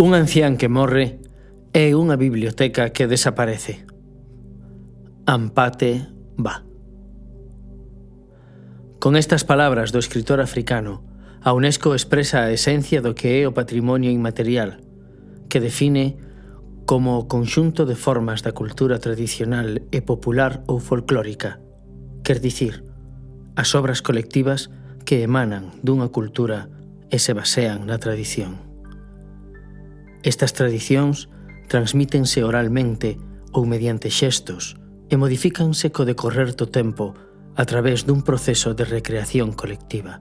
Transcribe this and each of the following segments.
Un ancián que morre é unha biblioteca que desaparece. Ampate Ba. Con estas palabras do escritor africano, a UNESCO expresa a esencia do que é o patrimonio inmaterial, que define como o conxunto de formas da cultura tradicional e popular ou folclórica, quer dicir, as obras colectivas que emanan dunha cultura e se basean na tradición. Estas tradicións transmítense oralmente ou mediante xestos e modifícanse co decorrer do tempo a través dun proceso de recreación colectiva.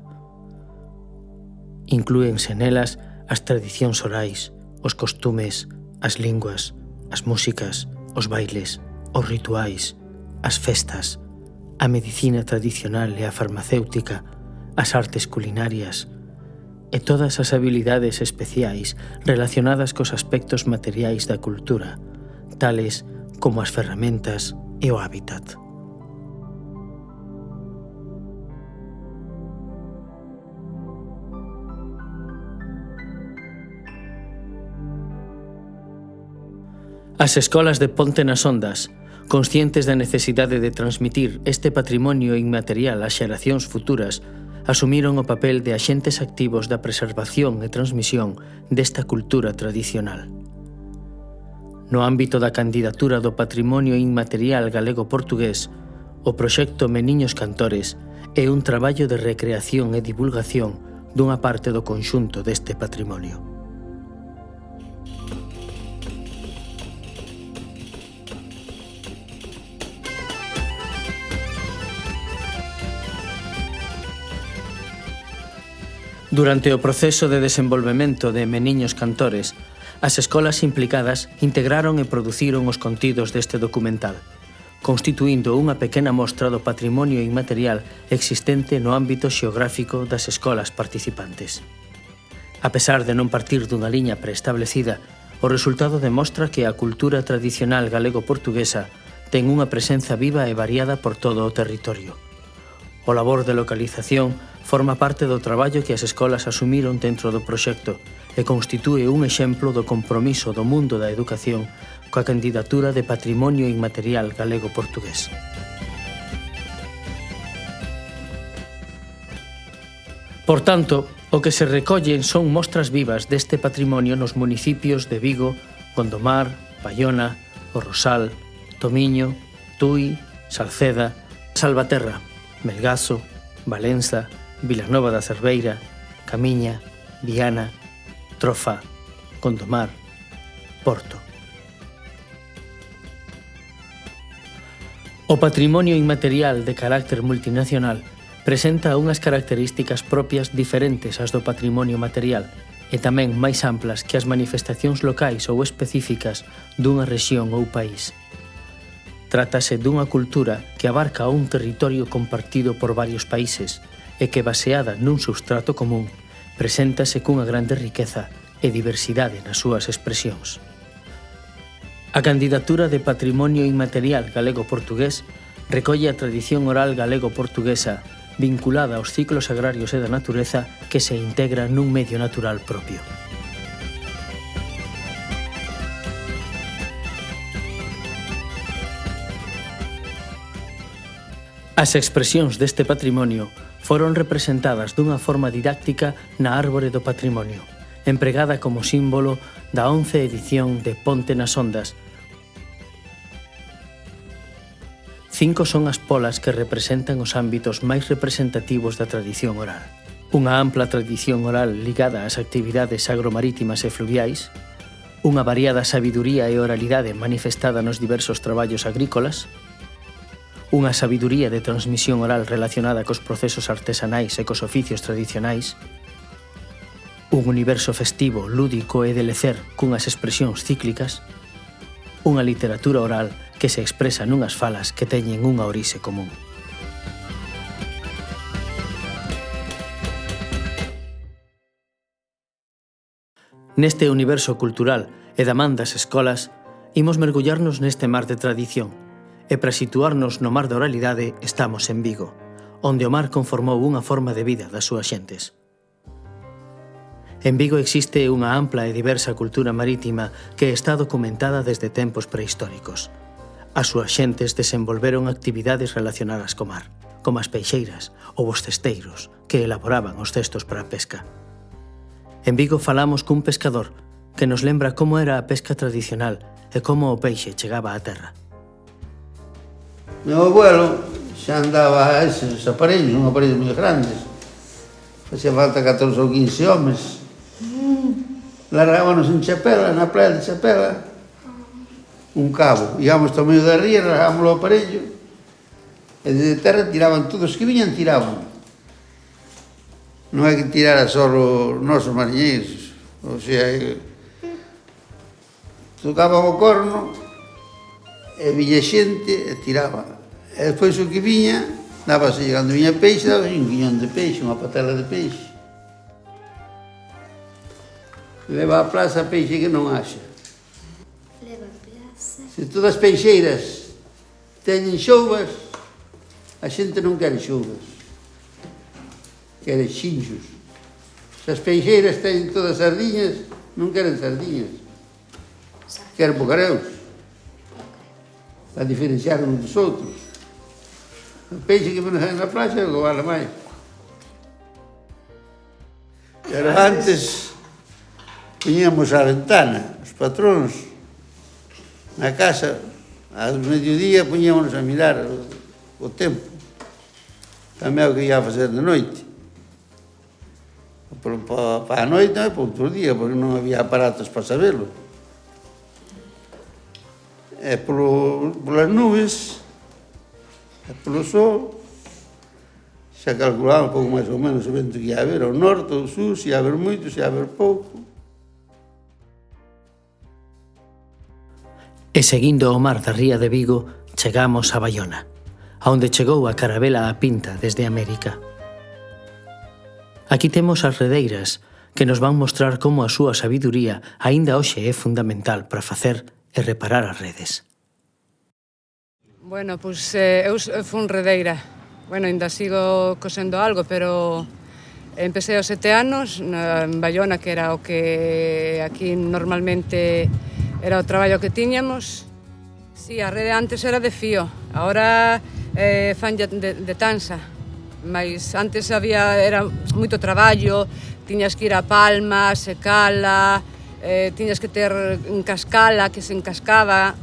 Inclúense nelas as tradicións orais, os costumes, as linguas, as músicas, os bailes, os rituais, as festas, a medicina tradicional e a farmacéutica, as artes culinarias e todas as habilidades especiais relacionadas cos aspectos materiais da cultura, tales como as ferramentas e o hábitat. As escolas de Ponte nas Ondas, conscientes da necesidade de transmitir este patrimonio inmaterial ás xeracións futuras, asumiron o papel de axentes activos da preservación e transmisión desta cultura tradicional. No ámbito da candidatura do patrimonio inmaterial galego-portugués, o proxecto Meniños Cantores é un traballo de recreación e divulgación dunha parte do conxunto deste patrimonio. Durante o proceso de desenvolvemento de Meniños Cantores, as escolas implicadas integraron e produciron os contidos deste documental, constituindo unha pequena mostra do patrimonio inmaterial existente no ámbito xeográfico das escolas participantes. A pesar de non partir dunha liña preestablecida, o resultado demostra que a cultura tradicional galego-portuguesa ten unha presenza viva e variada por todo o territorio. O labor de localización forma parte do traballo que as escolas asumiron dentro do proxecto e constitúe un exemplo do compromiso do mundo da educación coa candidatura de patrimonio inmaterial galego-portugués. Por tanto, o que se recollen son mostras vivas deste patrimonio nos municipios de Vigo, Gondomar, Baiona, O Rosal, Tomiño, Tui, Salceda, Salvaterra, Melgazo, Valenza, Vilanova da Cerveira, Camiña, Viana, Trofa, Gondomar, Porto. O patrimonio inmaterial de carácter multinacional presenta unhas características propias diferentes ás do patrimonio material e tamén máis amplas que as manifestacións locais ou específicas dunha rexión ou país. Trátase dunha cultura que abarca un territorio compartido por varios países e que, baseada nun substrato común, preséntase cunha grande riqueza e diversidade nas súas expresións. A candidatura de Patrimonio Inmaterial Galego-Portugués recolle a tradición oral galego-portuguesa vinculada aos ciclos agrarios e da natureza que se integra nun medio natural propio. As expresións deste patrimonio foron representadas dunha forma didáctica na Árbore do Patrimonio, empregada como símbolo da 11ª edición de Ponte nas Ondas. 5 son as polas que representan os ámbitos máis representativos da tradición oral. Unha ampla tradición oral ligada ás actividades agromarítimas e fluviais, unha variada sabiduría e oralidade manifestada nos diversos traballos agrícolas, unha sabiduría de transmisión oral relacionada cos procesos artesanais e cos oficios tradicionais, un universo festivo, lúdico e de lecer cunhas expresións cíclicas, unha literatura oral que se expresa nunhas falas que teñen unha orixe común. Neste universo cultural e da man das escolas, imos mergullarnos neste mar de tradición, e para situarnos no mar da oralidade estamos en Vigo, onde o mar conformou unha forma de vida das súas xentes. En Vigo existe unha ampla e diversa cultura marítima que está documentada desde tempos prehistóricos. As súas xentes desenvolveron actividades relacionadas co mar, como as peixeiras ou os cesteiros, que elaboraban os cestos para a pesca. En Vigo falamos cun pescador que nos lembra como era a pesca tradicional e como o peixe chegaba á terra. Meu abuelo xa andaba a eses aparellos, un aparellos moi grandes. Facía falta 14 ou 15 homes. Largábanos en Chapela, na praia de Chapela, un cabo. Íamos ao medio da ría, largábamos o aparello, e desde terra tiraban todos os que viñan, tiraban. Non é que tirara só os nosos mariñeiros, o sea, tocaban o corno, e viña xente e tiraba. E despois o que viña, dábase, cando viña peixe, dábase un guiñón de peixe, unha patela de peixe. Leva a plaza peixe que non haxa. Leva a plaza. Se todas as peixeiras teñen xouvas, a xente non quere xouvas, quere xinxos. Se as peixeiras teñen todas sardiñas, non queren sardiñas, queren bocareus, para diferenciar uns dos outros. O peixe que menos hai na plaza é o que vale máis. Pero antes poñíamos a ventana, os patróns, na casa, ao mediodía poñíamos a mirar o tempo. Tamén o que ia a facer de noite. Para a noite non é para outro día, porque non había aparatos para sabelo. E polas nubes, e polo sol, xa calculaba un pouco máis ou menos o vento que ia haber, ao norte, ao sur, se ia haber moito, se ia haber pouco. E seguindo o mar da ría de Vigo, chegamos a Baiona, aonde chegou a carabela á Pinta desde América. Aquí temos as redeiras, que nos van mostrar como a súa sabiduría aínda hoxe é fundamental para facer e reparar as redes. Bueno, pois eu fun redeira. Bueno, ainda sigo cosendo algo, pero empecé aos 7 anos en Baiona, que era o que aquí normalmente era o traballo que tiñamos. Si, a rede antes era de fío, agora fan de tansa. Mas antes era moito traballo, tiñas que ir a palma, secala, tiñas que ter un cascala que se encascaba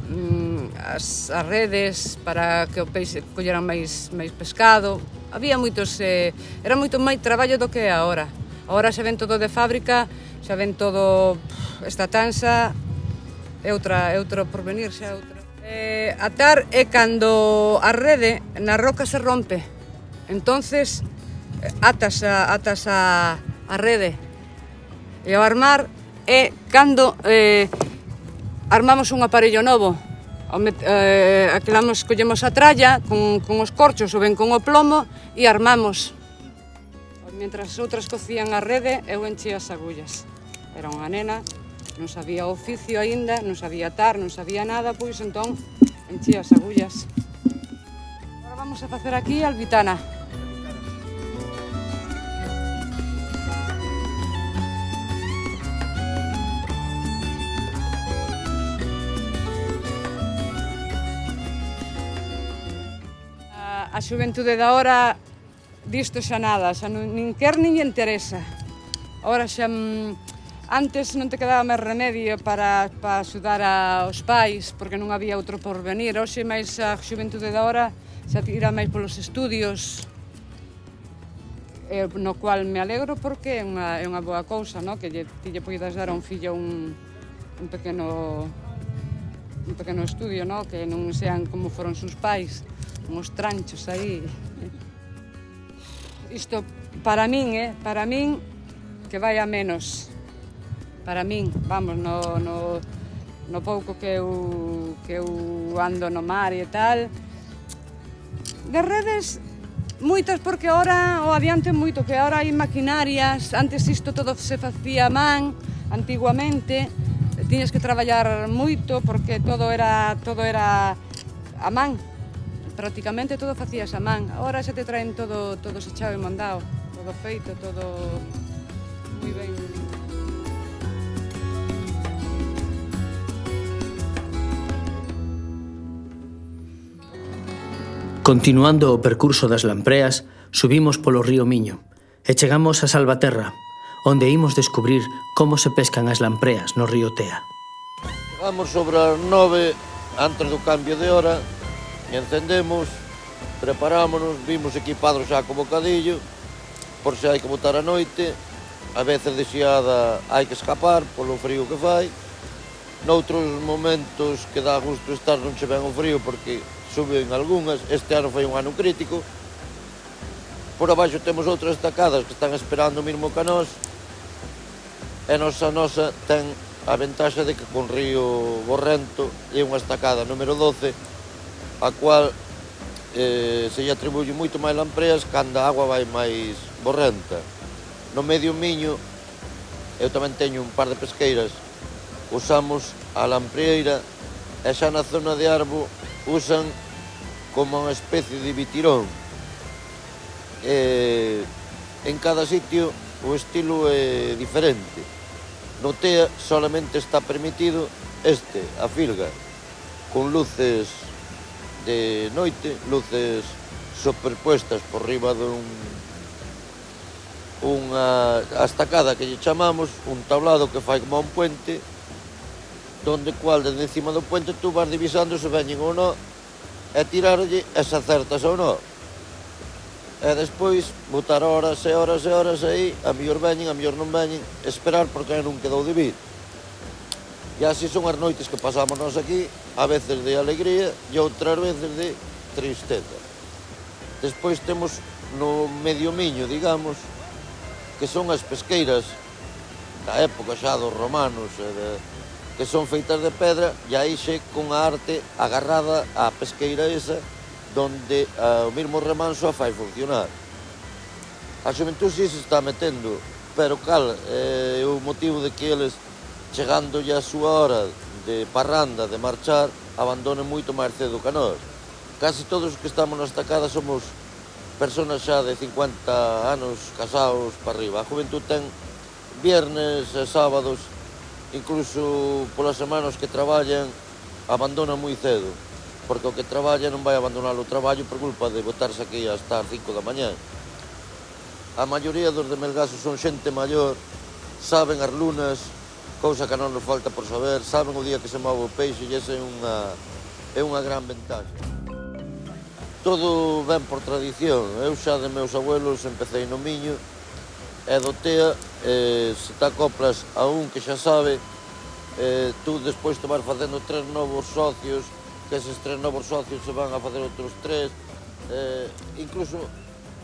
as redes para que o peixe collera máis pescado. Había moitos, era moito máis traballo do que é agora. Agora xa ven todo de fábrica, xa ven todo esta tansa, é outro porvenir, xa é outra. Atar é cando a rede na roca se rompe. Entonces atas a rede. E ao armar é cando armamos un aparello novo. Collemos a tralla con os corchos ou ben con o plomo e armamos. Mientras outras cocían a rede, eu enchía as agullas. Era unha nena, non sabía o oficio aínda, non sabía atar, non sabía nada, pois entón enchía as agullas. Agora vamos a facer aquí a albitana. A xuventude da hora disto xa nada, xa nin quer nin interesa. Agora xa antes non te quedaba máis remedio para axudar aos pais, porque non había outro porvenir. Hoxe máis a xuventude da hora xa tira máis polos estudios, no cual me alegro porque é unha boa cousa, no? Que ti lle poidas dar a un fillo un pequeno estudio, no? Que non sean como foron sus pais, uns tranchos aí. Isto, para min, que vai a menos. Para min, vamos, no pouco que eu ando no mar e tal. De redes, moitas, porque ahora o adiante moito, que ahora hai maquinarias, antes isto todo se facía a man, antiguamente, tiñas que traballar moito porque todo era a man. Prácticamente todo facías a man. Agora xa te traen todo sechado e mandado, todo feito, todo moi ben Continuando o percurso das lampreas, subimos polo río Miño e chegamos a Salvaterra, onde imos descubrir como se pescan as lampreas no río Tea. Chegamos sobre as 9, antes do cambio de hora, e encendemos, preparámonos, vimos equipados xa co bocadillo, por se hai que botar a noite, a veces de xiada hai que escapar polo frío que fai, noutros momentos que dá gusto estar non che ven o frío porque suben algunhas, este ano foi un ano crítico. Por abaixo temos outras estacadas que están esperando o mesmo que a nós, e nosa ten a ventaxa de que con río Borrento é unha estacada número 12, a cual se lle atribuye moito máis lampreas cando a agua vai máis borrenta. No medio Miño, eu tamén teño un par de pesqueiras, usamos a lampreira, e xa na zona de Arbo usan como unha especie de bitirón. En cada sitio o estilo é diferente. No Tea solamente está permitido a filga, con luces de noite, luces superpuestas por riba dunha estacada que lle chamamos, un tablado que fai como un puente, donde cual desde encima do puente tú vas divisando se veñen ou non, e tirarlle e se acertas ou non. E despois botar horas e horas e horas aí, a mellor veñen, a mellor non veñen, esperar porque non quedou de vir. E así son as noites que pasamos nós aquí, a veces de alegría e outras veces de tristeza. Despois temos no medio Miño, digamos, que son as pesqueiras da época xa dos romanos, que son feitas de pedra, e aí xe con a arte agarrada á pesqueira esa, donde o mesmo remanso a fai funcionar. A xuventud si se está metendo, pero cal é o motivo de que eles, chegando a súa hora de parranda, de marchar, abandonen moito máis cedo que nós. Casi todos os que estamos na estacada somos personas xa de 50 anos casados para arriba. A juventud ten viernes e sábados, incluso polas semanas que traballan, abandonan moi cedo, porque o que traballa non vai abandonar o traballo por culpa de botarse aquí hasta as 5 da mañá. A maioría dos de Melgaso son xente maior, saben as lunas, cousa que non nos falta por saber, saben o día que se move o peixe, e esa é unha gran ventaxa. Todo ven por tradición. Eu xa de meus abuelos empecé no Miño, e do Tea, se te acoplas a un que xa sabe, tú despois te vas facendo 3 novos socios, que eses 3 novos socios se van a facer outros 3, incluso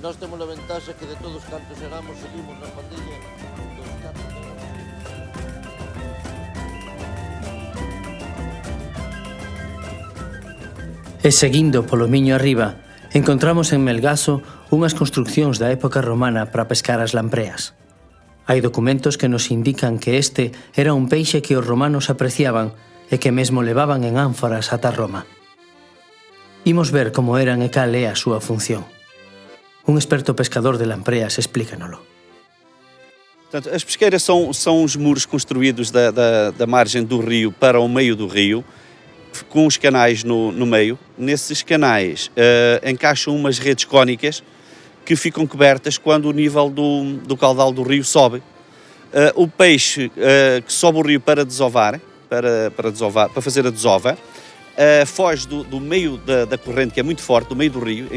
nós temos a ventaxa que de todos cantos éramos seguimos na pandilla dos cantos de... E seguindo polo Miño arriba, encontramos en Melgaso unhas construccións da época romana para pescar as lampreas. Hai documentos que nos indican que este era un peixe que os romanos apreciaban e que mesmo levaban en ánforas ata Roma. Imos ver como eran e cal é a súa función. Un experto pescador de lampreas explícanolo. Portanto, as pesqueiras são os muros construídos da margem do rio para o meio do rio, com os canais no meio. Nesses canais encaixam umas redes cônicas que ficam cobertas quando o nível do caudal do rio sobe. O peixe que sobe o rio para desovar, para fazer a desova, foge do meio da corrente, que é muito forte, do meio do rio,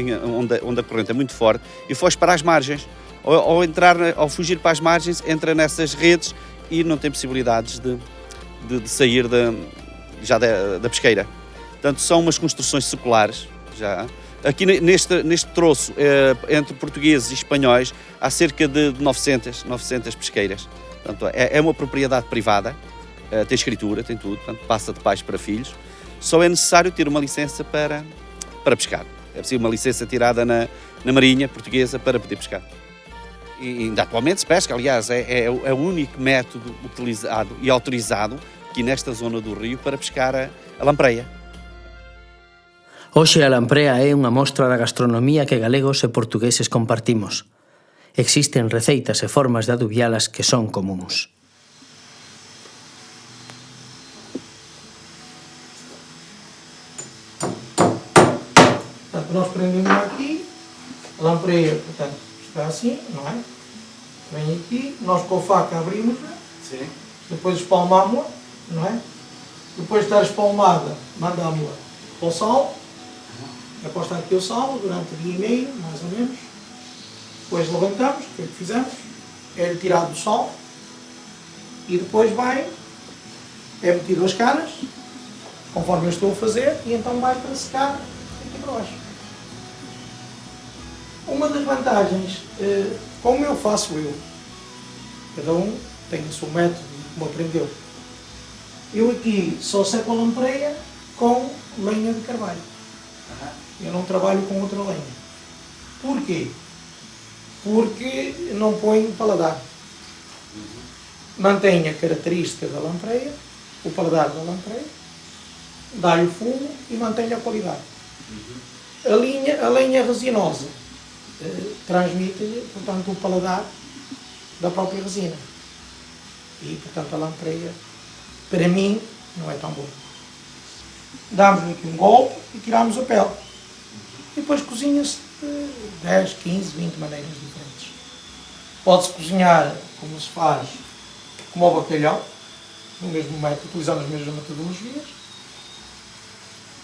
onde a corrente é muito forte, e foge para as margens. Ao fugir para as margens, entra nessas redes e não tem possibilidades de sair da pesqueira. Portanto, são umas construções seculares. Já. Aqui neste troço, entre portugueses e espanhóis, há cerca de 900 pesqueiras. Portanto, é uma propriedade privada, tem escritura, tem tudo, portanto, passa de pais para filhos. Só é necessário ter uma licença para pescar. É preciso uma licença tirada na Marinha Portuguesa para poder pescar. E ainda atualmente se pesca, aliás, é o único método utilizado e autorizado aqui nesta zona do rio para pescar a lampreia. Hoxe a lamprea é unha mostra da gastronomía que galegos e portugueses compartimos. Existen receitas e formas de adubialas que son comúns. Portanto, nós prendemos aqui, a lampreia, portanto, está assim, não é? Vem aqui, nós com a faca abrimos-a, depois espalmamos-la, não é? Depois de estar espalmada, mandamos-la para o sal, após estar aqui o sal, durante o dia e meio, mais ou menos. Depois levantamos, o que é que fizemos? É tirado do sal e depois é metido as caras, conforme eu estou a fazer, e então vai para secar aqui para baixo. Uma das vantagens, como eu faço cada um tem o seu método, como aprendeu. Eu aqui só seco a lampreia com lenha de carvalho. Eu não trabalho com outra lenha. Porquê? Porque não ponho paladar. Mantém a característica da lampreia, o paladar da lampreia, dá-lhe o fumo e mantém a qualidade. A lenha resinosa transmite-lhe, portanto, o paladar da própria resina. E, portanto, a lampreia, para mim, não é tão boa. Damos-lhe aqui um golpe e tiramos a pele. E depois cozinha-se de 10, 15, 20 maneiras diferentes. Pode-se cozinhar como se faz, como o bacalhau, no mesmo método, utilizando as mesmas metodologias.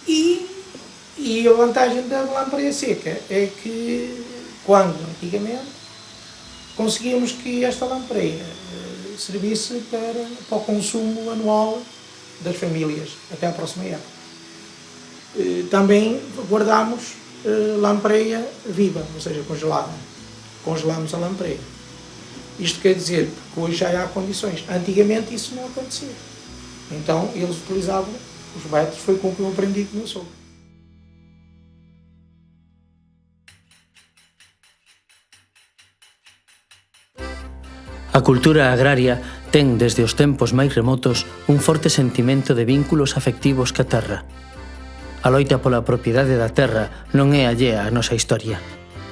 E a vantagem da lampreia seca é que, quando antigamente, conseguíamos que esta lampreia servisse para o consumo anual das famílias, até à próxima época. Também guardamos lampreia viva, ou seja, congelada. Congelamos a lampreia. Isto quer dizer que hoje já há condições. Antigamente isso não acontecia. Então eles utilizavam os métodos, foi com que eu aprendi com o meu sogro. A cultura agraria ten, desde os tempos máis remotos, un forte sentimento de vínculos afectivos ca terra. A loita pola propiedade da terra non é allea á nosa historia.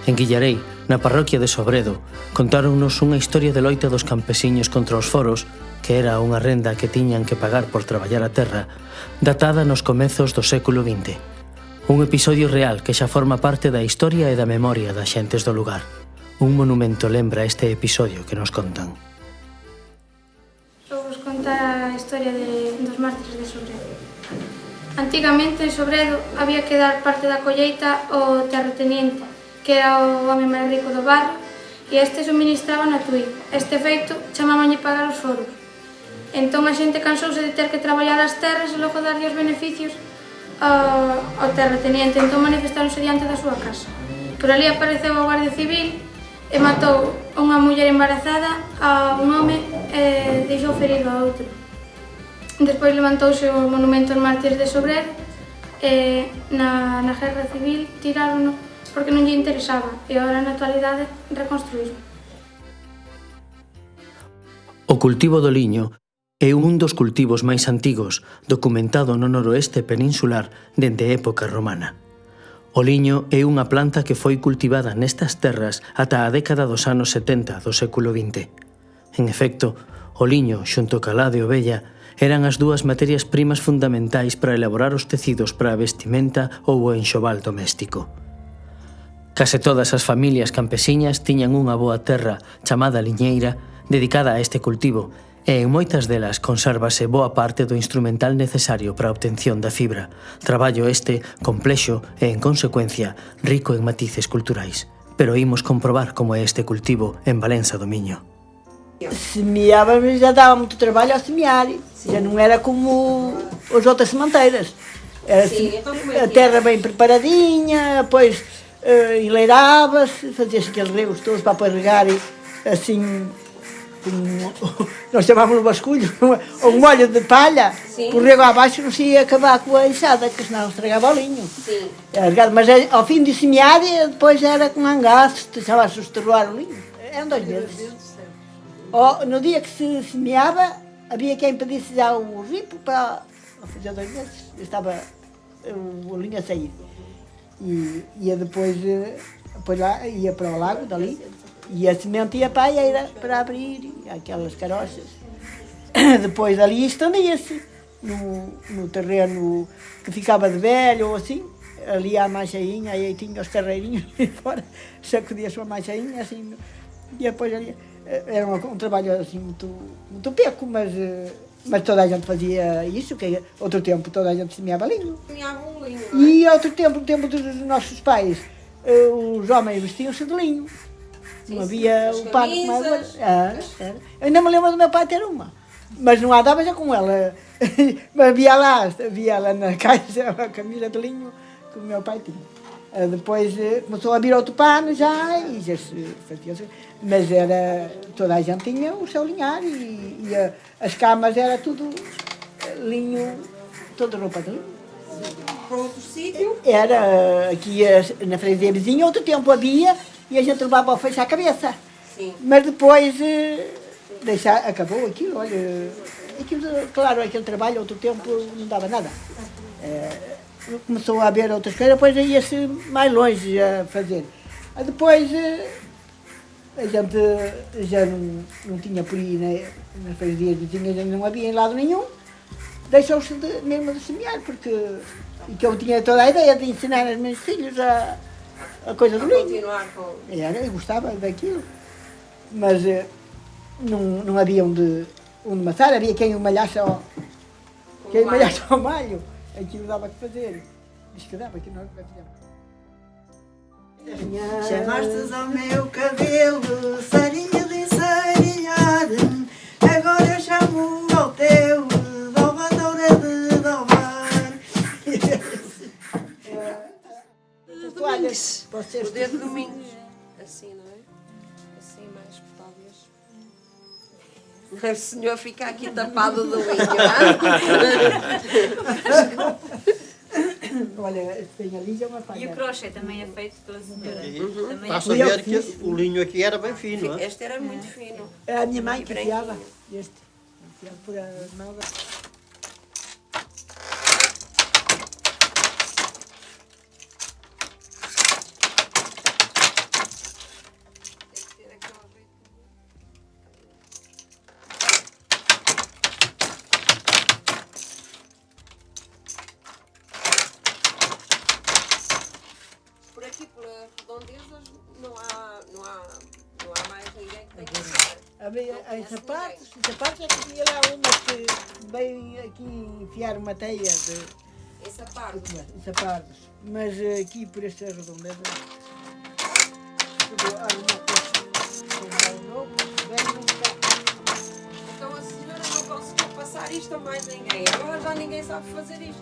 En Guillarei, na parroquia de Sobredo, contáronnos unha historia de loita dos campesiños contra os foros, que era unha renda que tiñan que pagar por traballar a terra, datada nos comezos do século XX. Un episodio real que xa forma parte da historia e da memoria das xentes do lugar. Un monumento lembra este episodio que nos contan. Vou vos contar a historia dos mártires de Sobredo. Antigamente en Sobredo había que dar parte da colleita ao terrateniente, que era o home máis rico do barrio, e este suministraba na Tui. Este feito chamabanlle pagar os foros. Entón a xente cansouse de ter que traballar as terras e logo darlle os beneficios ao terrateniente. Entón manifestaronse diante da súa casa. Por ali apareceu a Guardia Civil e matou unha muller embarazada a un home e deixou ferido a outro. Despois levantouse o monumento aos mártires de Sobredo e na Guerra Civil tirárono porque non lle interesaba e agora na actualidade reconstruíron. O cultivo do liño é un dos cultivos máis antigos documentado no noroeste peninsular dende época romana. O liño é unha planta que foi cultivada nestas terras ata a década dos anos 70 do século XX. En efecto, o liño xunto ca lã de ovella eran as dúas materias primas fundamentais para elaborar os tecidos para a vestimenta ou o enxoval doméstico. Case todas as familias campesiñas tiñan unha boa terra chamada liñeira dedicada a este cultivo e en moitas delas consérvase boa parte do instrumental necesario para a obtención da fibra, traballo este complexo e, en consecuencia, rico en matices culturais. Pero imos comprobar como é este cultivo en Valença do Miño. Semeávamos, já dava muito trabalho a semear, já não era como as outras semanteiras. Era a terra bem preparadinha, depois enleirava-se, fazia-se aqueles rios todos para regar assim, nós chamávamos o basculho, um molho de palha, por rego abaixo não se ia acabar com a enxada, que senão estragava o linho. Mas ao fim de semear, depois era com angaço, chamava-se esterroar o linho. Eram 2 meses. No dia que se semeava, havia quem pedisse já o ripo para fazer 2 meses. Estava o linho a sair. E ia depois lá, ia para o lago dali. E a semente ia para a eira, para abrir aquelas caroças. Depois ali estendia-se no terreno que ficava de velho ou assim. ali à manchainha, aí tinha os carreirinhos e fora, sacudia-se uma manchainha, assim, e depois ali, era um trabalho assim muito peco, mas toda a gente fazia isso, que outro tempo toda a gente semeava linho. Semeava um linho, não é? E outro tempo, no tempo dos nossos pais, os homens vestiam-se de linho. Sim, Não havia sim, o pano como camisas. agora. Era. Eu ainda me lembro do meu pai ter uma, mas não andava já com ela. Mas havia lá na caixa a camisa de linho que o meu pai tinha. Depois começou a vir outro pano já e já se fazia. Mas era, toda a gente tinha o seu linhar e as camas era tudo linho, toda roupa de linho. Para outro sítio? Era aqui na freguesia vizinha, outro tempo havia e a gente levava a fechar a cabeça. Sim. Mas depois acabou aquilo, olha, aquilo, claro, aquele trabalho, outro tempo não dava nada. Começou a haver outras coisas, depois ia-se mais longe a fazer. Depois a gente já não tinha por aí, nas freguesias vizinhas não havia em lado nenhum, deixou-se mesmo de semear, porque eu tinha toda a ideia de ensinar aos meus filhos a coisa do linho. Continuar com... Eu gostava daquilo, mas não havia onde maçar, havia quem o malhasse ao malho. Aquilo dava que fazer. Diz que dava, que nós fazíamos. Chamastes ao meu cabelo, sarinha de sarinhar, agora eu chamo ao teu, dovadora de dovar. Toalhas, O dedo de Domingos. Assim, não é? Assim, mais talvez. O senhor fica aqui tapado do linho, não é? Olha, tem ali já uma palha. E o crochê também é feito pela senhora? Basta ver que o linho aqui era bem fino, não é? Este era muito fino. A minha mãe que enfiava este. Enfiava por as mãos. Por aqui, pelas redondezas, não há mais ninguém que tenha que fazer. Havia em sapatos é que havia lá uma que veio aqui enfiar uma teia de Essa parte. sapatos. Mas aqui por esta redondeza, tudo alguma coisa novo, Então a senhora não conseguiu passar isto a mais ninguém. Agora já ninguém sabe fazer isto.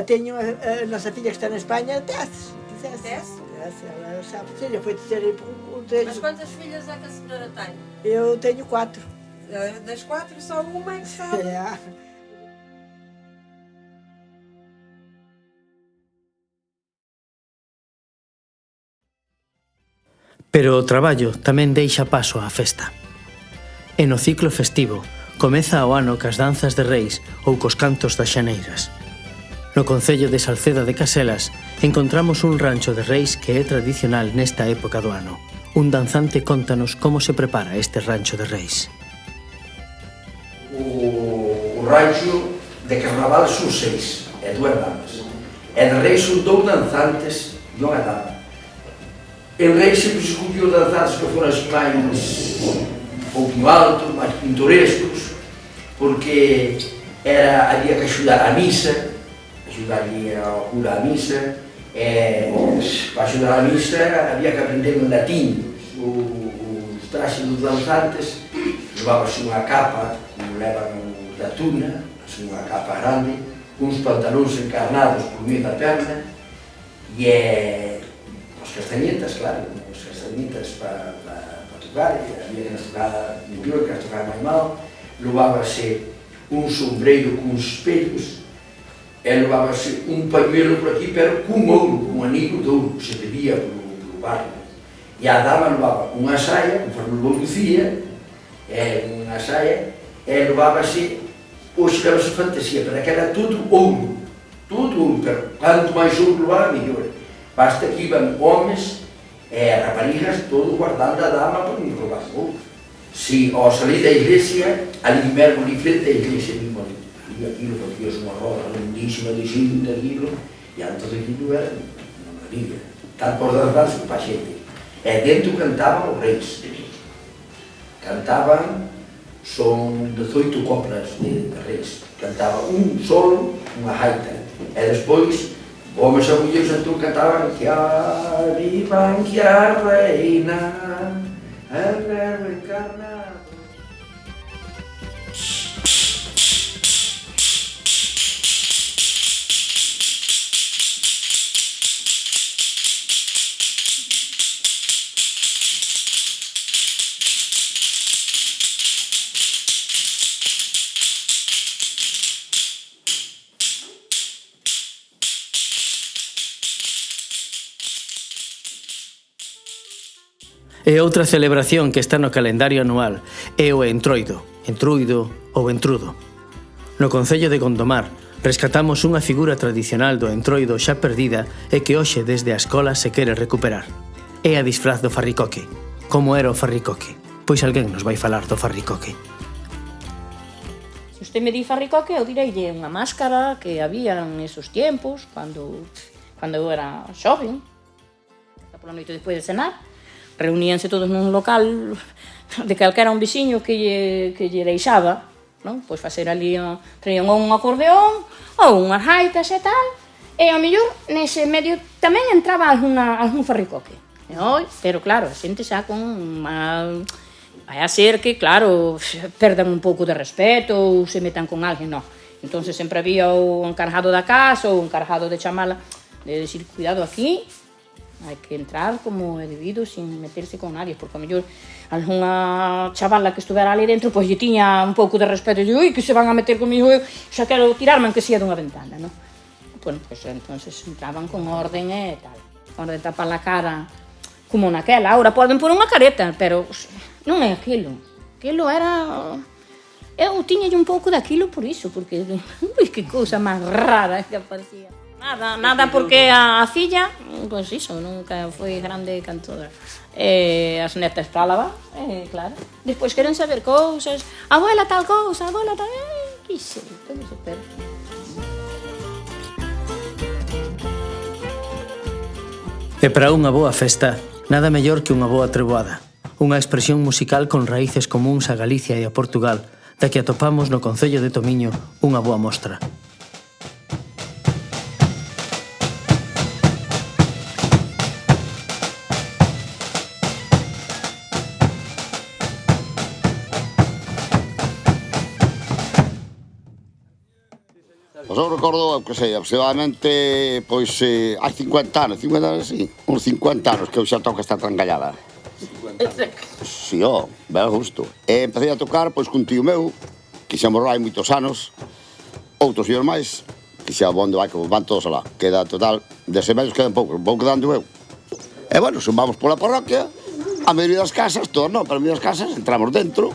tenho a nossa filha que está na Espanha, tece. Tece? Ela sabe, já foi terceira e Mas quantas filhas é que a senhora tem? eu tenho 4. Das 4, só uma é que sabe. Pero o traballo tamén deixa paso á festa. E no ciclo festivo comeza o ano cas danzas de reis ou cos cantos das xaneiras. No concello de Salceda de Caselas encontramos un rancho de reis que é tradicional nesta época do ano. Un danzante contanos como se prepara este rancho de reis. O rancho de carnaval son 6, e 2 damas. E de reis son 2 danzantes e unha dama. En reis sempre se escolliu danzantes que foran máis un pouquinho altos, máis pintorescos, porque había que axudar a misa, axudaría ao cura a misa, e para axudar a misa había que aprender en latín. Os traxes dos danzantes levábase unha capa, como levan os da tuna, unha capa grande, uns pantalóns encarnados por medio da perna, e as castañetas, claro, as castañetas para tocar, había que nas tocar mellor, que nas tocar máis mal, levábase un sombreiro con uns espellos, e levábase un pañuelo por aquí, pero cun ouro, cun anillo de ouro, que se pedía polo barrio. E a dama levaba unha saia, conforme vos dicía, unha saia, e levábase, hoxe levase fantasía, pero que era todo ouro, pero quanto máis ouro levaba, mellor. Basta que iban homens e raparigas, todo guardando a dama para non roubar ouro. Si, ao salir da iglesia, ali mesmo, ali frente da iglesia, mesmo ali, aquilo, porque é unha roda lindísima de xinta, aquilo, e antes aquilo era Lidia, tanto por danzarse como para a xente. E dentro cantaban os reis. Cantaban, son 18 coplas de reis. Cantaba un solo, unha gaita. E despois, homens e mulleres entón cantaban que arriban que a reina, el verbo encarnado. E outra celebración que está no calendario anual é o Entroido, Entruido ou Entrudo. No concello de Gondomar rescatamos unha figura tradicional do Entroido xa perdida e que hoxe desde a escola se quere recuperar. É a disfraz do farricoque. Como era o farricoque? Pois alguén nos vai falar do farricoque. Se usted me di farricoque, eu direille unha máscara que había en esos tiempos, cando eu era xoven, pola noite despois de cenar, reuníanse todos nun local de calquera un veciño que lle deixaba, non? Pois facer ali, traían un acordeón ou unhas gaitas e tal, e ao mellor nese medio tamén entraba algún farricoque. Pero claro, a xente xa con unha... vai a ser que, claro, perdan un pouco de respeto ou se metan con alguén, non. Entón sempre había o encargado da casa ou o encargado de chamala, de decir, cuidado aquí, hai que entrar como é debido sin meterse con nadie, porque a mellor algunha chavala que estuvera ali dentro pois lle tiña un pouco de respeto e ui, que se van a meter comigo, eu xa quero tirarme aunque sea dunha ventana, non? Bueno, pois entonces entraban con orden e tal, orden tapar a cara como naquela, ahora poden pôr unha careta, pero non é aquilo era... eu tiñalle un pouco daquilo por iso, porque ui, que cousa máis rara que aparecía. Nada porque a filla, pois iso, nunca foi grande cantora. As netas falaban, claro. Despois queren saber cousas, abuela tal cousa, abuela tal... que sei, todo se perde. E para unha boa festa, nada mellor que unha boa treboada. Unha expresión musical con raíces comúns a Galicia e a Portugal, da que atopamos no concello de Tomiño unha boa mostra. Pois eu recordo, que sei, aproximadamente, pois, hai 50 anos, sí, uns 50 anos que eu xa toco esta trancallada. Si, ben justo. E empecé a tocar, pois, cun tío meu, que xa morreu hai moitos anos, outros tíos máis, que xa onde vai, que van todos alá. Queda total, dese medios quedan poucos, vou quedando eu. E, bueno, sumamos pola parroquia, a maioría das casas, todas non, pero a maioría das casas, entramos dentro,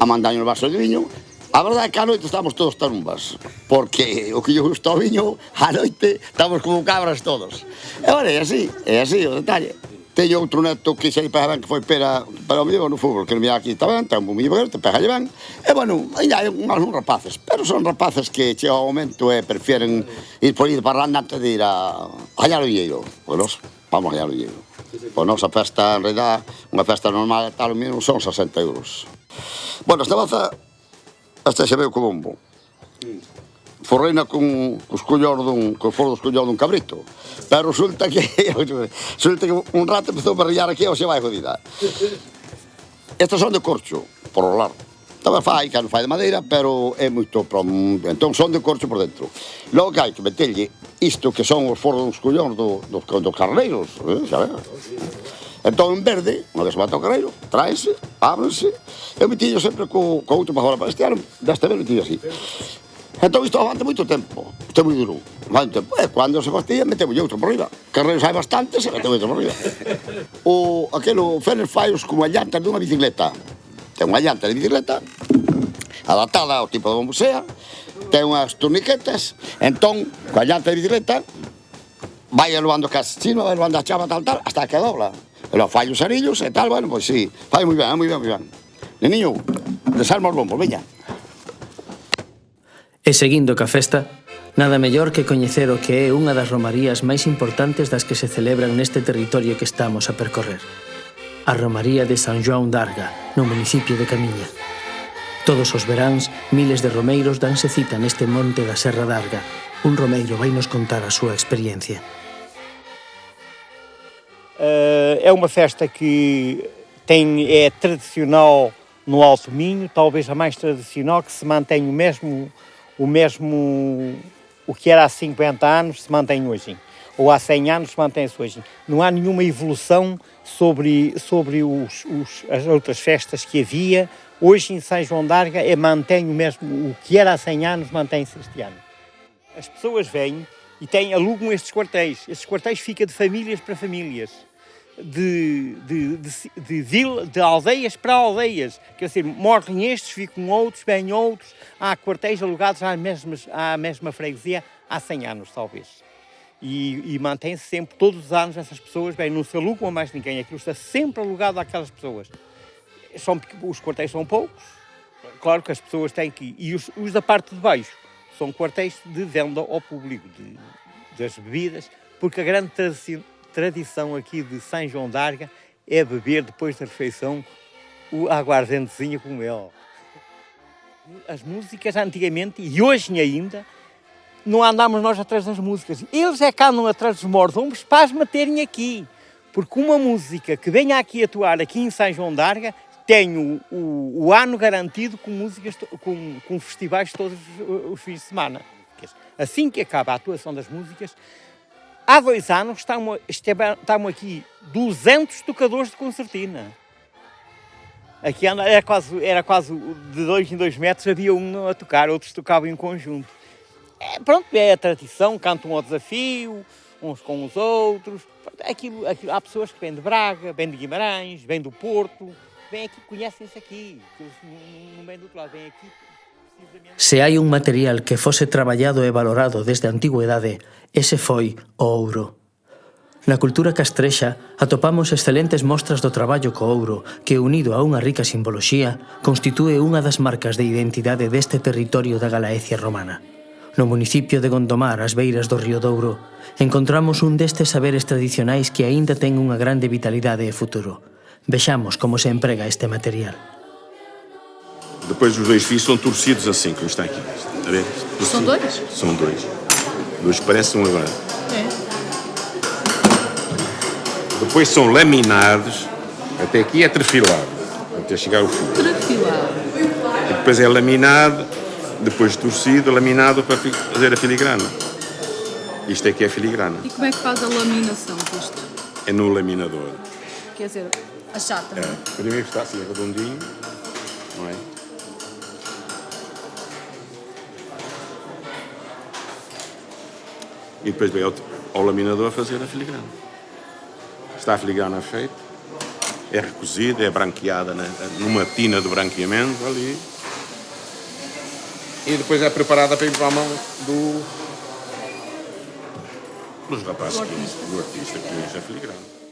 a mandaño o vaso de viño. A verdade é que a noite estamos todos tarumbas, porque o que lle gusta ao viño, a noite estamos como cabras todos. E, bueno, é así o detalle. Teño outro neto que sei pega ben que foi para o mellor no fútbol, que non me aquí está ben, ten un bombillo ben, te pegalle ben. E, bueno, ainda hai algúns rapaces, pero son rapaces que chega ao momento e prefieren ir por ir parranda antes de ir a hallar o villeiro. Pois nos, vamos a hallar o villeiro. Pois nos, a festa, en realidad, unha festa normal tal, o mínimo son 60 euros. Bueno, esta baza... Esta xa veo co bombo. Forreina con os collóns dun cabrito. Pero resulta que un rato empezou a rillar aquí e xa vai jodida. Estas son de corcho, por rolar. Tamén fai, que non fai de madeira, pero é moito... Entón son de corcho por dentro. Logo que hai que meterlle isto que son os forros dos collóns dos carneiros, xa ves? Entón, en verde, unha vez mata o carreiro, tráense, ábrense. Eu metillo sempre co outro para fora, para este ano, desta vez metillo así. Entón, isto avante moito tempo, isto é moi duro. Avante tempo, e cando se fastilla, metemos outro por riba. Carreiros hai bastantes, e metemos outro por riba. Aquelo Fener faios como a llanta dunha bicicleta. Ten unha llanta de bicicleta, adaptada ao tipo de bombo sea, ten unhas torniquetas, entón, coa llanta de bicicleta, vai elevando casi chino, vai elevando a chava tal, hasta que dobla. Pero fai os arillos e tal, bueno, pois sí, fai moi ben, moi ben, moi ben. Neniño, desarma os bombos, veña. E seguindo ca festa, Nada mellor que coñecer o que é unha das romarías máis importantes das que se celebran neste territorio que estamos a percorrer. A Romaría de San João d'Arga, no municipio de Camiña. Todos os veráns, miles de romeiros danse cita neste monte da Serra d'Arga. Un romeiro vai nos contar a súa experiencia. É uma festa que é tradicional no Alto Minho, talvez a mais tradicional, que se mantém o que era há 50 anos se mantém hoje, ou há 100 anos se mantém-se hoje. Não há nenhuma evolução sobre as outras festas que havia. Hoje em São João d'Arga mantém o mesmo, o que era há 100 anos mantém-se este ano. As pessoas vêm e alugam estes quartéis. Estes quartéis ficam de famílias para famílias. De aldeias para aldeias, quer dizer, morrem estes, ficam outros, vêm outros. Há quartéis alugados à mesma freguesia há 100 anos, talvez. E mantém-se sempre, todos os anos, essas pessoas, não se alugam a mais ninguém, aquilo está sempre alugado àquelas pessoas. Os quartéis são poucos, claro que as pessoas têm que ir. E os da parte de baixo são quartéis de venda ao público das bebidas, porque a grande tradição aqui de São João d'Arga é beber depois da refeição a aguardentezinha com mel. As músicas antigamente, e hoje ainda, não andamos nós atrás das músicas. Eles é que andam atrás dos mordomos para as meterem aqui. Porque uma música que venha aqui atuar aqui em São João d'Arga tem o ano garantido com músicas, com festivais todos os fins de semana. Assim que acaba a atuação das músicas, há 2 anos estamos aqui 200 tocadores de concertina. Aqui era quase de 2 em 2 metros, havia um a tocar, outros tocavam em conjunto. É a tradição, cantam ao desafio, uns com os outros. Há pessoas que vêm de Braga, vêm de Guimarães, vêm do Porto, vêm aqui, conhecem-se aqui, não vêm do outro lado, vêm aqui. Se hai un material que fose traballado e valorado desde a antigüedade, ese foi o ouro. Na cultura castrexa atopamos excelentes mostras do traballo co ouro que, unido a unha rica simboloxía, constitúe unha das marcas de identidade deste territorio da Galaecia romana. No municipio de Gondomar, ás beiras do río Douro, encontramos un destes saberes tradicionais que aínda ten unha grande vitalidade e futuro. Vexamos como se emprega este material. Depois os 2 fios são torcidos assim, como está aqui. Está a ver? São 2? São 2. 2 parecem um agora. Depois são laminados, até aqui é trefilado, até chegar ao fio. Trefilado. E depois é laminado, depois torcido, laminado para fazer a filigrana. Isto é que é filigrana. E como é que faz a laminação disto? É no laminador. Quer dizer, achata. Primeiro está assim, redondinho, não é? E depois vem ao laminador a fazer a filigrana. Está a filigrana feita, é recozida, é branqueada numa tina de branqueamento ali. E depois é preparada para ir para a mão dos rapazes, do artista que usa a filigrana.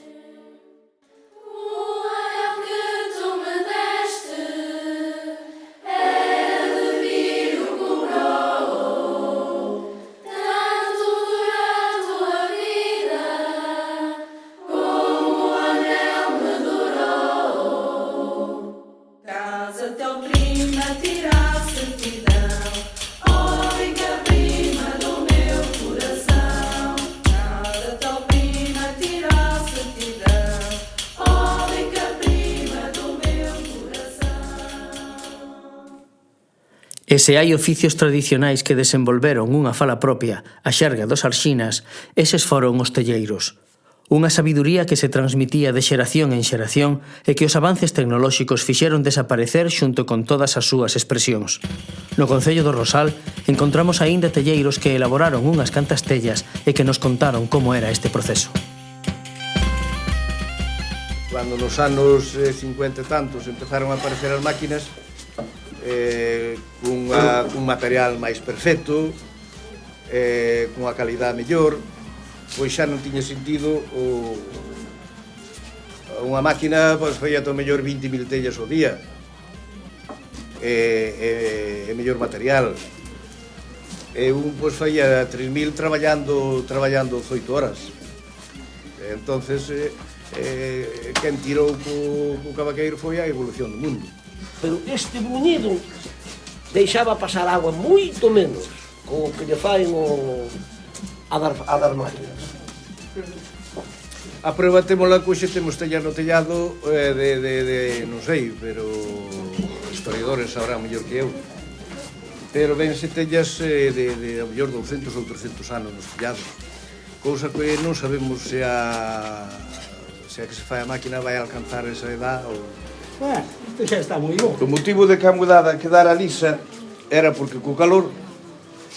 E se hai oficios tradicionais que desenvolveron unha fala propia, a xerga dos arxinas, eses foron os telleiros. Unha sabiduría que se transmitía de xeración en xeración e que os avances tecnolóxicos fixeron desaparecer xunto con todas as súas expresións. No Concello do Rosal encontramos aínda telleiros que elaboraron unhas cantas tellas e que nos contaron como era este proceso. Cando nos anos 50 e tantos empezaron a aparecer as máquinas, cun material máis perfecto, cunha calidade mellor, pois xa non tiña sentido unha máquina feia ao mellor 20.000 tellas ao día e mellor material. E un pois faía 3.000 traballando 18 horas. Entonces, quen tirou co cavaqueiro foi a evolución do mundo. Pero este bruñido deixaba pasar agua moito menos co que lle faen a dar máquinas. A prueba témola que hoxe temos tellar no tellado non sei, pero os historiadores sabrán mellor que eu. Pero vense tellas de a mellor 200 ou 300 anos nos tellados. Cousa que non sabemos se a que se fai a máquina vai alcanzar esa edad ou... Bueno, isto xa está moi bom. O motivo de que a mudada quedara lisa era porque co calor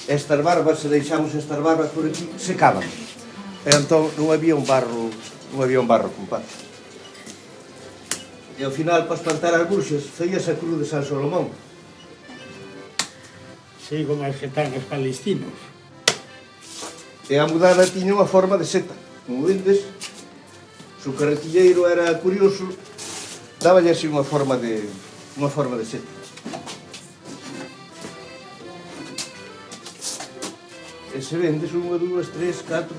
estas barbas, se deixamos estas barbas por aquí, secaban. E entón non había un barro compacto. E ao final, para espantar as bruxas, feías a cruz de San Solomón. Sí, como os gitanos palestinos. E a mudada tiña unha forma de seta. Como vendes, se o carretilleiro era curioso, dáballe así unha forma de seta. E se vendes 1, 2, 3, 4,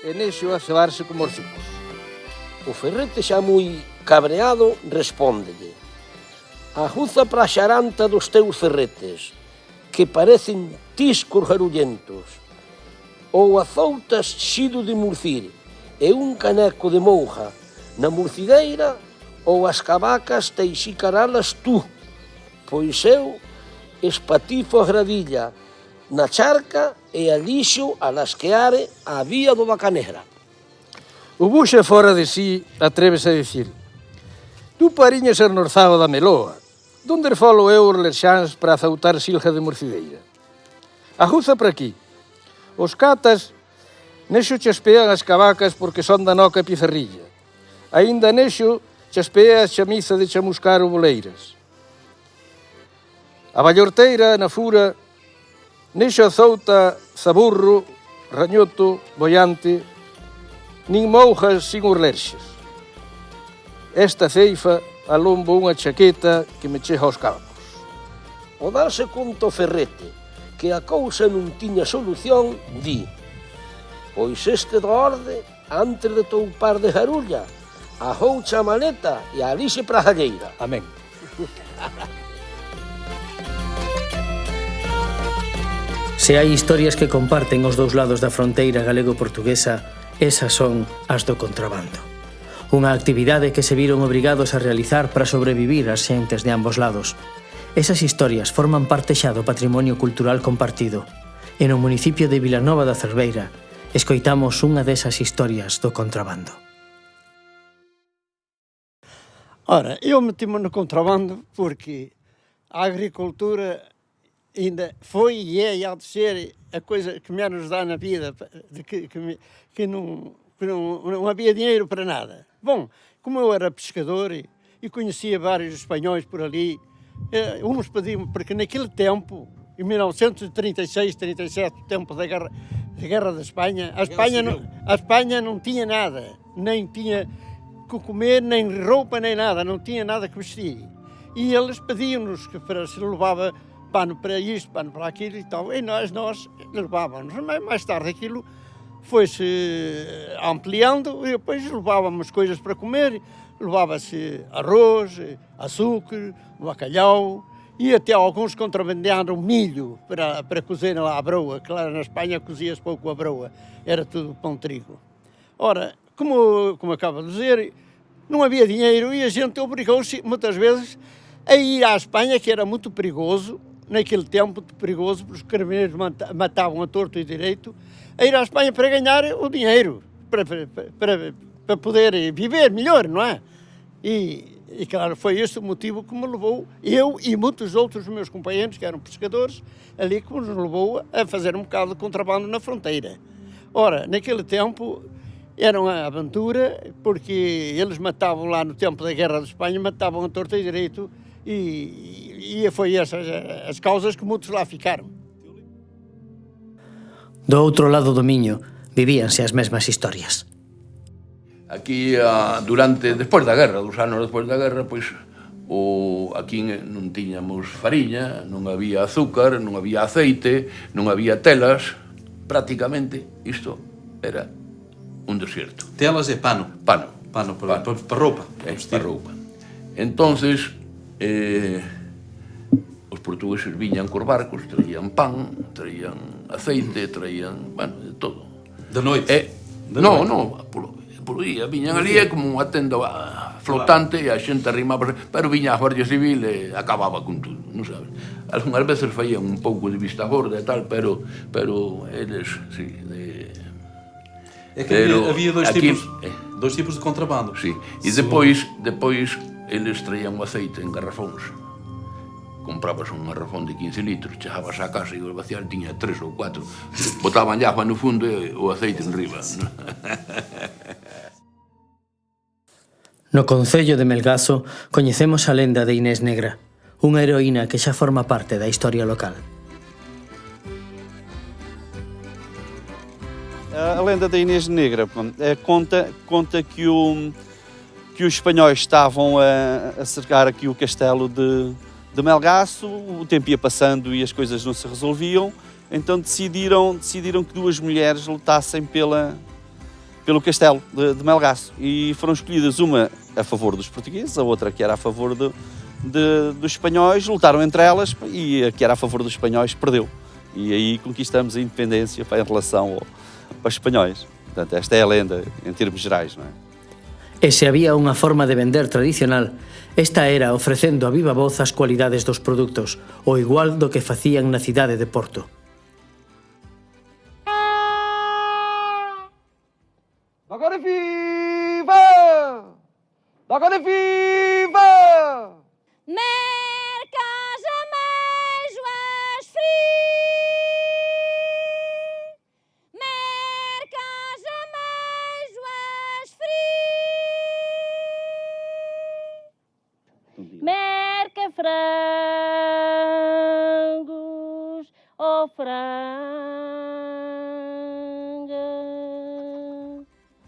5. E nexo a cebarse como os cicos. O ferrete xa moi cabreado respóndelle: ajuza para a xaranta dos teus ferretes, que parecen tiscos garullentos, ou azoutas xido de murcir e un caneco de monja na murcideira, ou as cabacas teixicaralas tú, pois eu espatifo a gradilla na charca e a lixo a lasqueare a vía do Bacanegra. O buxe fora de sí atrévese a dicir: tú pariñas ser norzado da Meloa, donde falo eu os lerxáns para azoutar silja de murcideira. Ajuza para aquí. Os catas nexo chaspean as cabacas porque son da noca pizarrilla. Aínda nexo chaspea a chamiza de chamuscar o boleiras. A ballorteira, na fura, nexo azouta zaburro, rañoto, boiante, nin moujas sin os lerxes. Esta ceifa alombo unha chaqueta que me chega aos calmos. O darse conto ferrete que a cousa non tiña solución, di: pois este do orde, antes de toupar de garulla, ajoucha a maleta e a lixe para a galleira. Amén. Se hai historias que comparten os dous lados da fronteira galego-portuguesa, esas son as do contrabando. Unha actividade que se viron obrigados a realizar para sobrevivir as xentes de ambos lados. Esas historias forman parte xa do patrimonio cultural compartido. E no municipio de Vilanova da Cerveira escoitamos unha desas historias do contrabando. Ora, eu metimo no contrabando porque a agricultura ainda foi e é e há de ser a coisa que menos dá na vida, que não havia dinheiro para nada. Bom, como eu era pescador e conhecia vários espanhóis por ali, uns pediam, porque naquele tempo, em 1936, 37, tempo da guerra da Espanha, a Espanha não tinha nada, nem tinha que comer, nem roupa, nem nada, não tinha nada que vestir. E eles pediam-nos que se levava pano para isto, pano para aquilo e tal, e nós levávamos. Mas mais tarde aquilo foi-se ampliando e depois levávamos coisas para comer, levava-se arroz, açúcar, bacalhau e até alguns contrabandearam milho para cozer lá a broa. Claro, na Espanha cozia-se pouco a broa, era tudo pão de trigo. Ora, como acabo de dizer, não havia dinheiro e a gente obrigou-se muitas vezes a ir à Espanha, que era muito perigoso, naquele tempo perigoso, porque os carabineiros matavam a torto e direito, a ir à Espanha para ganhar o dinheiro, para poder viver melhor, não é? E claro, foi esse o motivo que me levou, eu e muitos outros meus companheiros, que eram pescadores, ali que nos levou a fazer um bocado de contrabando na fronteira. Ora, naquele tempo era uma aventura, porque eles matavam lá no tempo da Guerra de Espanha, matavam a torto e direito, e foi essas as causas que muitos lá ficaram. Do outro lado do Miño vivíanse as mesmas historias. Aquí, despois da guerra, 2 anos despois da guerra, pois Aquí non tiñamos fariña, non había azúcar, non había aceite, non había telas. Prácticamente isto era un desierto. Telas é pano? Pano. Pano para roupa? Para roupa. Entonces, os portugueses viñan cos barcos, traían pan, traían aceite, traían, bueno, de todo. De noite? Non, polo día. Viñan ali, é como unha tenda flotante e a xente arrimaba, pero viña a Guardia Civil e acababa con tudo, non sabes? Algunhas veces faían un pouco de vista gorda e tal, pero eles, sí, É que había dois tipos de contrabando. Sí, e depois eles traían o aceite en garrafóns. Comprabas un garrafón de 15 litros, chegabas á casa e o vaciar tiña 3 ou 4. Botaban agua no fundo e o aceite en riba. No concello de Melgazo coñecemos a lenda de Inés Negra, unha heroína que xa forma parte da historia local. A lenda da Inês Negra conta que os espanhóis estavam a cercar aqui o castelo de Melgaço, o tempo ia passando e as coisas não se resolviam, então decidiram que duas mulheres lutassem pelo castelo de Melgaço e foram escolhidas uma a favor dos portugueses, a outra que era a favor dos espanhóis, lutaram entre elas e a que era a favor dos espanhóis perdeu. E aí conquistamos a independência em relação aos espanhóis. Portanto, esta é a lenda em termos gerais, não é? E se había unha forma de vender tradicional, esta era ofrecendo a viva voz as cualidades dos produtos, o igual do que facían na cidade de Porto. Agora viva! Agora viva! Mercas ameijoas free. Mercas ameijoas free. Merca frangos ou franga.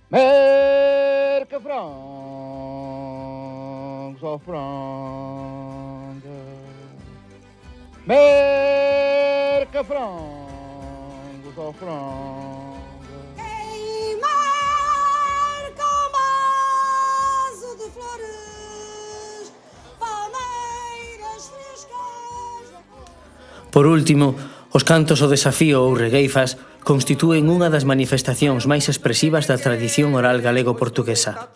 Merca frangos ou franga. Merca frangos ou franga. Ei, marca um vaso de flores, palmeiras frescas. Por último, os cantos ao desafío ou regueifas constitúen unha das manifestacións máis expresivas da tradición oral galego-portuguesa.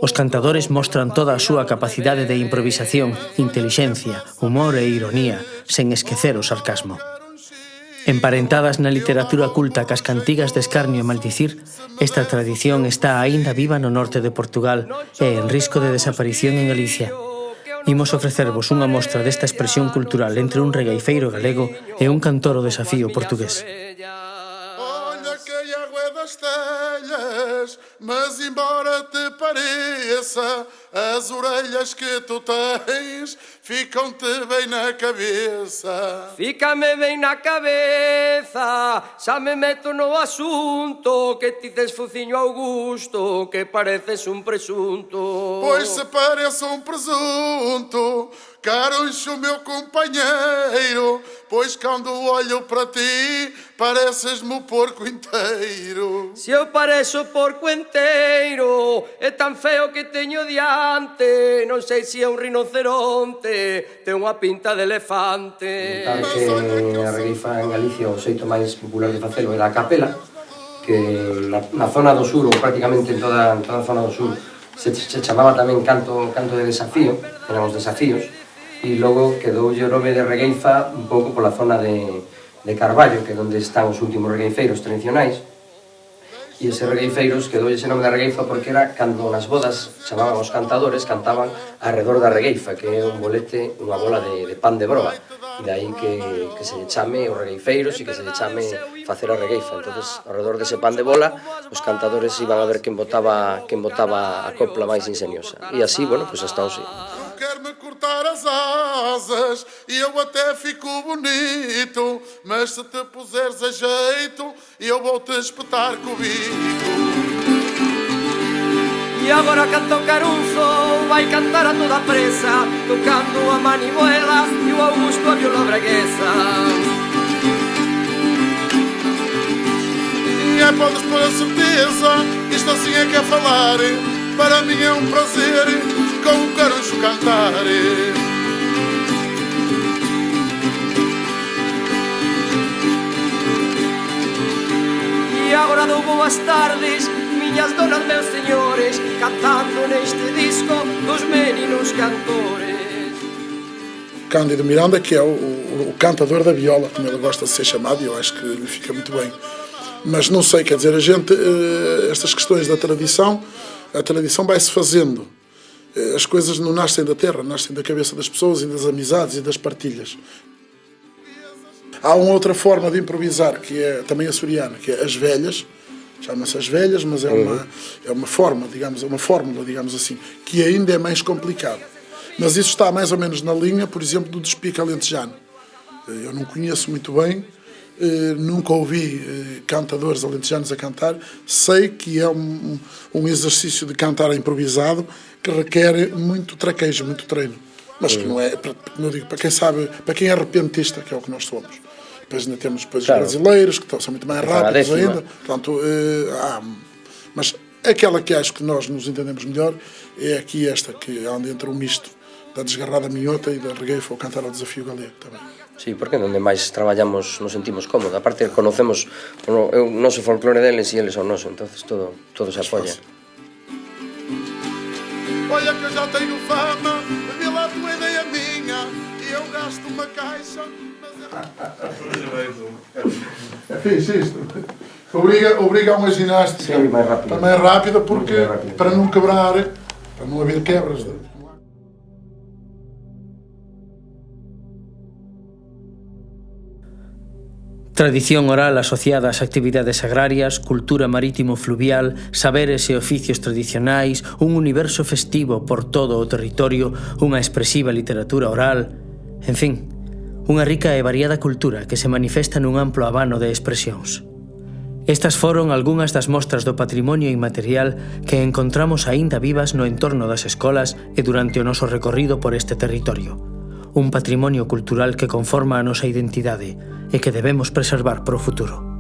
Os cantadores mostran toda a súa capacidade de improvisación, intelixencia, humor e ironía, sen esquecer o sarcasmo. Emparentadas na literatura culta cas cantigas de escarnio e maldicir, esta tradición está aínda viva no norte de Portugal e en risco de desaparición en Galicia. Imos ofrecervos unha mostra desta expresión cultural entre un regueifeiro galego e un cantor ao desafío portugués. Telhas, mas embora te pareça, as orelhas que tu tens ficam-te bem na cabeça. Fícame bem na cabeça, xa me meto no asunto, que ti tes focinho Augusto, que pareces un presunto. Pois se parece um presunto, Caruncho, meu companheiro, pois quando olho para ti, pareces-me o porco inteiro. Se eu pareço porco inteiro, é tan feo que teño diante, non sei se é un rinoceronte, ten unha pinta de elefante. Tal que a regueifa en Galicia o xeito máis popular de facelo era a capela, que na zona do sur, ou prácticamente en toda a zona do sur, se chamaba tamén canto de desafío, eran os desafíos, e logo quedou o nome de regueifa un pouco pola zona de Carballo, que é onde están os últimos regueifeiros tradicionais, e ese regueifeiros quedou ese nome da regueifa porque era cando nas bodas chamaban os cantadores, cantaban arredor da regueifa, que é un bolete, unha bola de pan de broa, e dai que se lle chame os regueifeiros e que se lle chame facer a regueifa. Entonces, arredor dese pan de bola, os cantadores iban a ver quen botaba a copla máis ingeniosa. E así, bueno, pois hasta hoxe. Quer-me cortar as asas e eu até fico bonito, mas se te puseres a jeito, eu vou-te espetar com o bico. E agora canta o Carunzo, vai cantar a toda presa, tocando a manivuela e o Augusto a viola braguesa. E podes pôr a certeza, isto assim é que é falar. Para mim é um prazer com o Caruncho cantar. E agora dou boas tardes, minhas donas, meus senhores, cantando neste disco dos meninos cantores. Cândido Miranda, que é o cantador da viola, como ele gosta de ser chamado, e eu acho que lhe fica muito bem. Mas não sei, quer dizer, a gente, estas questões da tradição, a tradição vai-se fazendo. As coisas não nascem da terra, nascem da cabeça das pessoas e das amizades e das partilhas. Há uma outra forma de improvisar, que é também açoriana, que é as velhas, chama-se as velhas, mas é uma forma, digamos, é uma fórmula, digamos assim, que ainda é mais complicada. Mas isso está mais ou menos na linha, por exemplo, do despique alentejano. Eu não conheço muito bem, nunca ouvi cantadores alentejanos a cantar, sei que é um exercício de cantar improvisado que requer muito traquejo, muito treino. Mas que não é, como eu digo, para quem sabe, para quem é repentista, que é o que nós somos. Depois ainda temos os brasileiros, que são muito mais rápidos ainda. Portanto, mas aquela que acho que nós nos entendemos melhor é aqui esta, que anda entre o misto da desgarrada minhota e da regueifa, ou cantar ao desafio galego também. Sí, porque onde máis traballamos nos sentimos cómodos. Aparte, conocemos o noso folclore deles e eles o noso, entonces todo se apoia. Olha que eu já tenho fama, vê lá a tua ideia minha, e eu gasto uma caixa, é fixe isto. Obriga a uma ginástica também rápida, porque para não quebrar, para não haver quebras. Tradición oral asociada ás actividades agrarias, cultura marítimo-fluvial, saberes e oficios tradicionais, un universo festivo por todo o territorio, unha expresiva literatura oral, en fin, unha rica e variada cultura que se manifesta nun amplo abano de expresións. Estas foron algunhas das mostras do patrimonio inmaterial que encontramos aínda vivas no entorno das escolas e durante o noso recorrido por este territorio. Un patrimonio cultural que conforma a nosa identidade e que debemos preservar para o futuro.